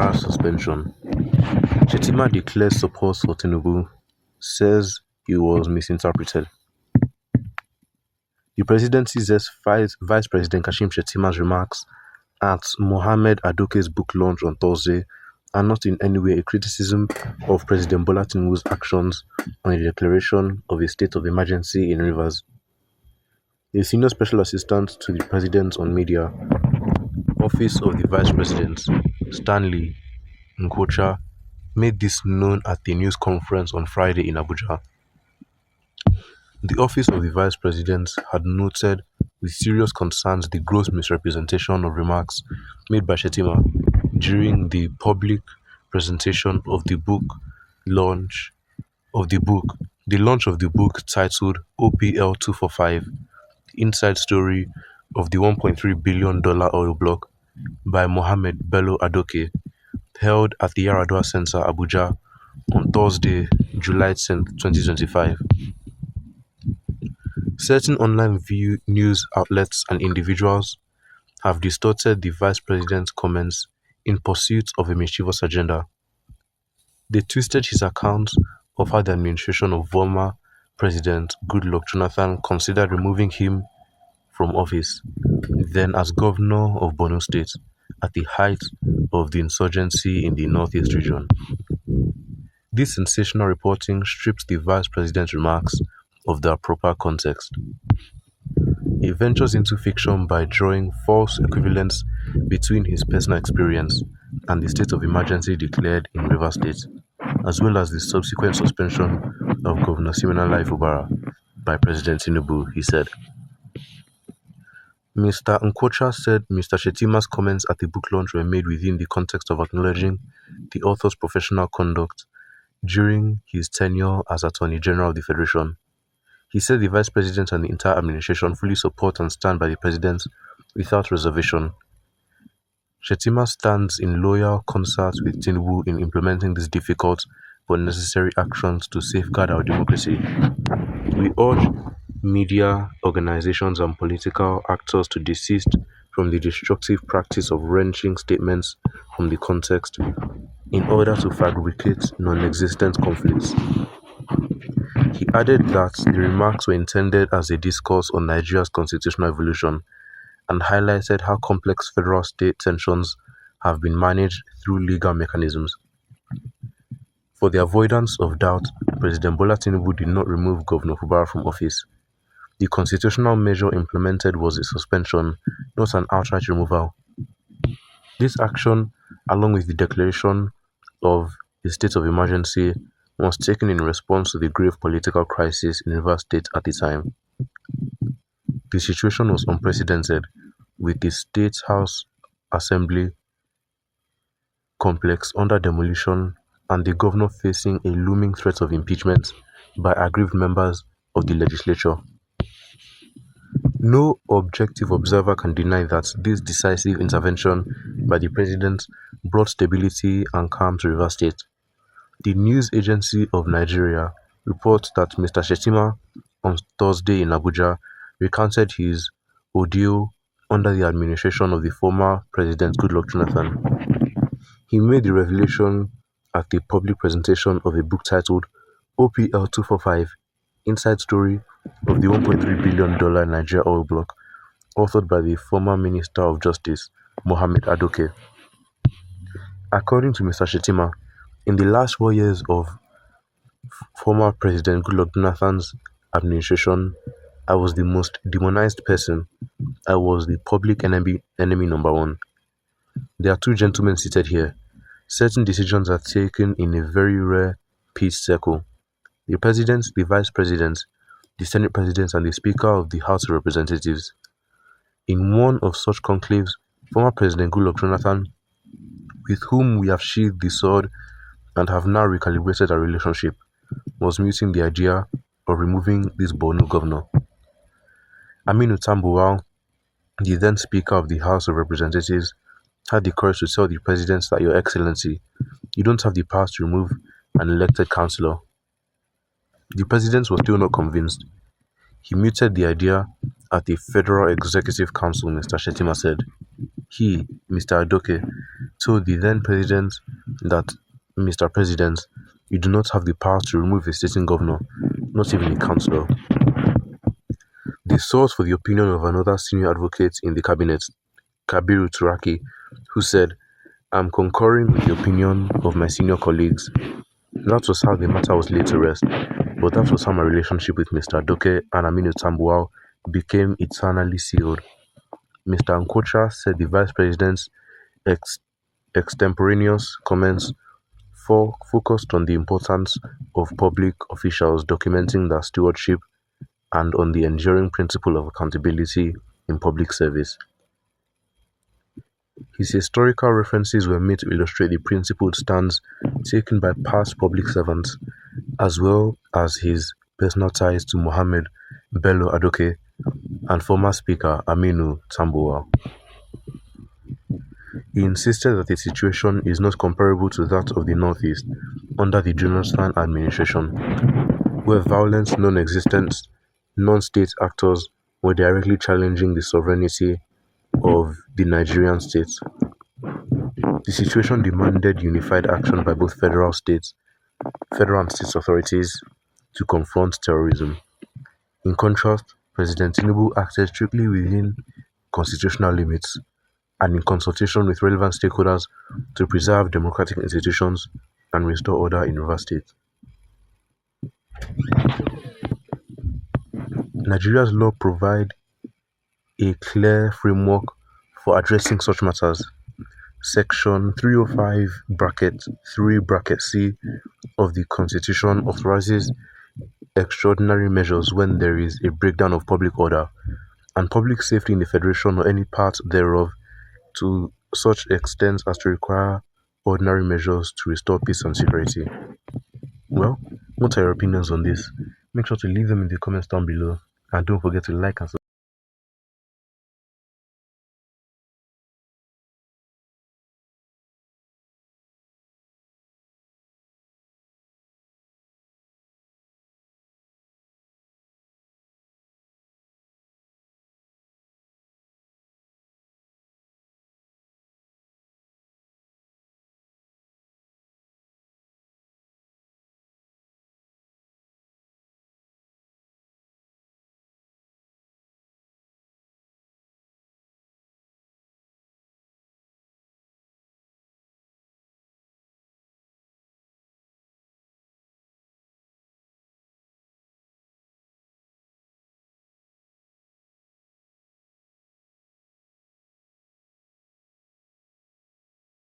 Fubara's suspension. Shettima declares support for Tinubu, says he was misinterpreted. The presidency's Vice President Kashim Shettima's remarks at Mohammed Adoke's book launch on Thursday are not in any way a criticism of President Bola Tinubu's actions on the declaration of a state of emergency in Rivers. The senior special assistant to the president on media, Office of the Vice President, Stanley Nkocha, made this known at a news conference on Friday in Abuja. The Office of the Vice President had noted with serious concerns the gross misrepresentation of remarks made by Shettima during the public presentation of the launch of the book titled OPL 245, The Inside Story of the $1.3 billion oil block by Mohammed Bello Adoke, held at the Yaradua Center, Abuja, on Thursday, July 10, 2025. Certain online news outlets and individuals have distorted the Vice President's comments in pursuit of a mischievous agenda. They twisted his account of how the administration of former President Goodluck Jonathan considered removing him from office, then as governor of Borno State, at the height of the insurgency in the Northeast region. This sensational reporting stripped the Vice President's remarks of their proper context. It ventures into fiction by drawing false equivalence between his personal experience and the state of emergency declared in Rivers State, as well as the subsequent suspension of Governor Siminalayi Fubara by President Tinubu, he said. Mr. Nkocha said Mr. Shettima's comments at the book launch were made within the context of acknowledging the author's professional conduct during his tenure as Attorney General of the Federation. He said the Vice President and the entire administration fully support and stand by the President without reservation. Shettima stands in loyal concert with Tinubu in implementing these difficult but necessary actions to safeguard our democracy. We urge media, organizations and political actors to desist from the destructive practice of wrenching statements from the context in order to fabricate non-existent conflicts. He added that the remarks were intended as a discourse on Nigeria's constitutional evolution and highlighted how complex federal-state tensions have been managed through legal mechanisms. For the avoidance of doubt, President Bola Tinubu did not remove Governor Fubara from office. The constitutional measure implemented was a suspension, not an outright removal. This action, along with the declaration of a state of emergency, was taken in response to the grave political crisis in Rivers State at the time. The situation was unprecedented, with the State House Assembly complex under demolition and the governor facing a looming threat of impeachment by aggrieved members of the legislature. No objective observer can deny that this decisive intervention by the president brought stability and calm to Rivers State. The News Agency of Nigeria reports that Mr. Shettima on Thursday in Abuja recounted his ordeal under the administration of the former President Goodluck Jonathan. He made the revelation at the public presentation of a book titled OPL 245, Inside Story of the $1.3 billion Nigeria oil block, authored by the former Minister of Justice, Mohammed Adoke. According to Mr. Shettima, in the last 4 years of former President Goodluck Jonathan's administration, I was the most demonized person. I was the public enemy number one. There are two gentlemen seated here. Certain decisions are taken in a very rare peace circle. The President, the Vice President, the Senate President, and the Speaker of the House of Representatives. In one of such conclaves, former President Goodluck Jonathan, with whom we have sheathed the sword and have now recalibrated our relationship, was mooting the idea of removing this Borno governor. Aminu Tambuwal, the then Speaker of the House of Representatives, had the courage to tell the President that, Your Excellency, you don't have the power to remove an elected councillor. The President was still not convinced. He mooted the idea at the Federal Executive Council, Mr. Shettima said. He, Mr. Adoke, told the then president that, "Mr. President, you do not have the power to remove a sitting governor, not even a councillor." They sought for the opinion of another senior advocate in the cabinet, Kabiru Turaki, who said, "I'm concurring with the opinion of my senior colleagues." That was how the matter was laid to rest, but that was how my relationship with Mr. Doke and Aminu Tambuwal became eternally sealed. Mr. Nkocha said the vice president's ex- extemporaneous comments focused on the importance of public officials documenting their stewardship and on the enduring principle of accountability in public service. His historical references were made to illustrate the principled stance taken by past public servants, as well as his personal ties to Mohammed Bello Adoke and former Speaker Aminu Tambuwal. He insisted that the situation is not comparable to that of the Northeast under the Jonathan administration, where violent non-existent non-state actors were directly challenging the sovereignty of the Nigerian state. The situation demanded unified action by both federal and state authorities to confront terrorism. In contrast, President Tinubu acted strictly within constitutional limits and in consultation with relevant stakeholders to preserve democratic institutions and restore order in Rivers State. Nigeria's law provide a clear framework for addressing such matters. Section 305 bracket 3 bracket C of the Constitution authorizes extraordinary measures when there is a breakdown of public order and public safety in the Federation or any part thereof to such extent as to require ordinary measures to restore peace and security. Well, what are your opinions on this? Make sure to leave them in the comments down below and don't forget to like and subscribe.